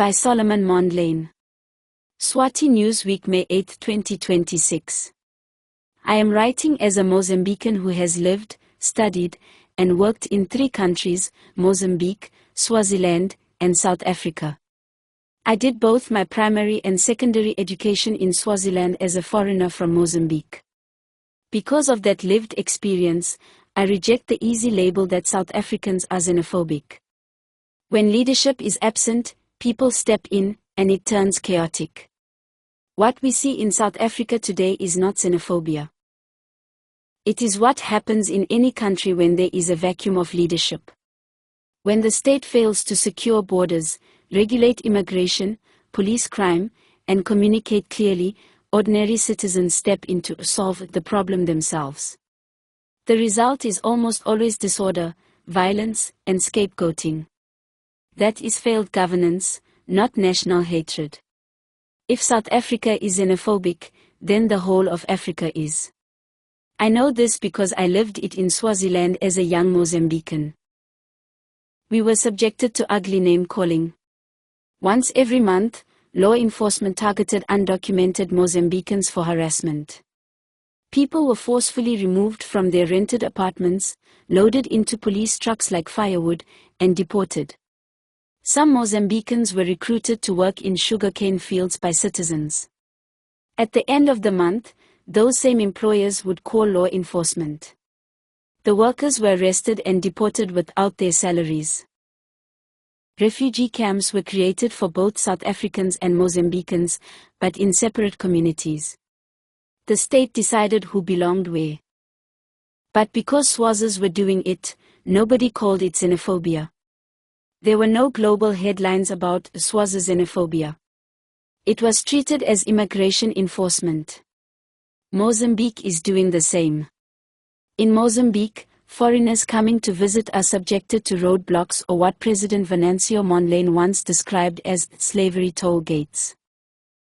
By Solomon Mondlane. Swati Newsweek, May 8, 2026. I am writing as a Mozambican who has lived, studied, and worked in 3 countries, Mozambique, Swaziland, and South Africa. I did both my primary and secondary education in Swaziland as a foreigner from Mozambique. Because of that lived experience, I reject the easy label that South Africans are xenophobic. When leadership is absent, people step in, and it turns chaotic. What we see in South Africa today is not xenophobia. It is what happens in any country when there is a vacuum of leadership. When the state fails to secure borders, regulate immigration, police crime, and communicate clearly, ordinary citizens step in to solve the problem themselves. The result is almost always disorder, violence, and scapegoating. That is failed governance, not national hatred. If South Africa is xenophobic, then the whole of Africa is. I know this because I lived it in Swaziland as a young Mozambican. We were subjected to ugly name-calling. Once every month, law enforcement targeted undocumented Mozambicans for harassment. People were forcefully removed from their rented apartments, loaded into police trucks like firewood, and deported. Some Mozambicans were recruited to work in sugarcane fields by citizens. At the end of the month, those same employers would call law enforcement. The workers were arrested and deported without their salaries. Refugee camps were created for both South Africans and Mozambicans, but in separate communities. The state decided who belonged where. But because Swazis were doing it, nobody called it xenophobia. There were no global headlines about Swazi xenophobia. It was treated as immigration enforcement. Mozambique is doing the same. In Mozambique, foreigners coming to visit are subjected to roadblocks, or what President Venancio Mondlane once described as slavery toll gates.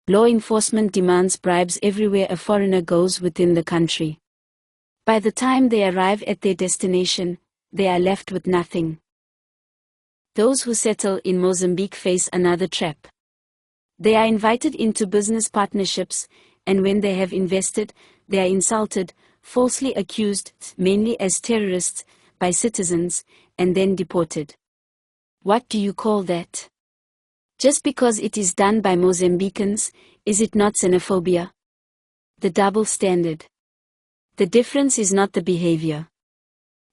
Law enforcement demands bribes everywhere a foreigner goes within the country. By the time they arrive at their destination, they are left with nothing. Those who settle in Mozambique face another trap. They are invited into business partnerships, and when they have invested, they are insulted, falsely accused, mainly as terrorists, by citizens, and then deported. What do you call that? Just because it is done by Mozambicans, is it not xenophobia? The double standard. The difference is not the behavior.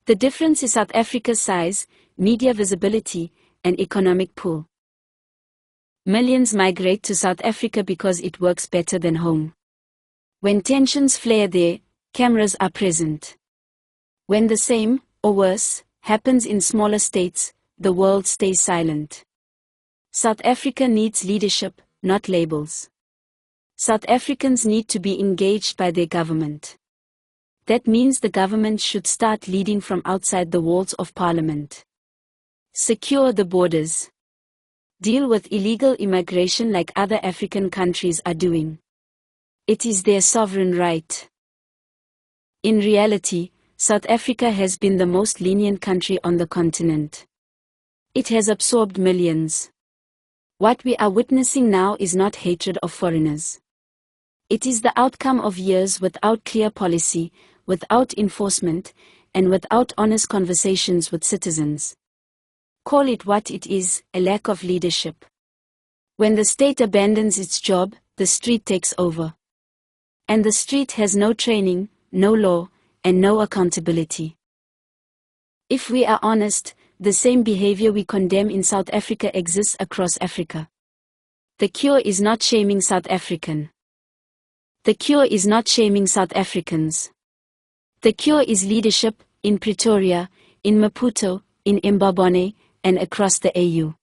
The difference is South Africa's size, media visibility, and economic pool. Millions migrate to South Africa because it works better than home. When tensions flare there, cameras are present. When the same, or worse, happens in smaller states, the world stays silent. South Africa needs leadership, not labels. South Africans need to be engaged by their government. That means the government should start leading from outside the walls of Parliament. Secure the borders. Deal with illegal immigration like other African countries are doing. It is their sovereign right. In reality, South Africa has been the most lenient country on the continent. It has absorbed millions. What we are witnessing now is not hatred of foreigners. It is the outcome of years without clear policy, without enforcement, and without honest conversations with citizens. Call it what it is, a lack of leadership. When the state abandons its job, the street takes over. And the street has no training, no law, and no accountability. If we are honest, the same behavior we condemn in South Africa exists across Africa. The cure is not shaming South African. The cure is not shaming South Africans. The cure is leadership, in Pretoria, in Maputo, in Mbabane, and across the AU.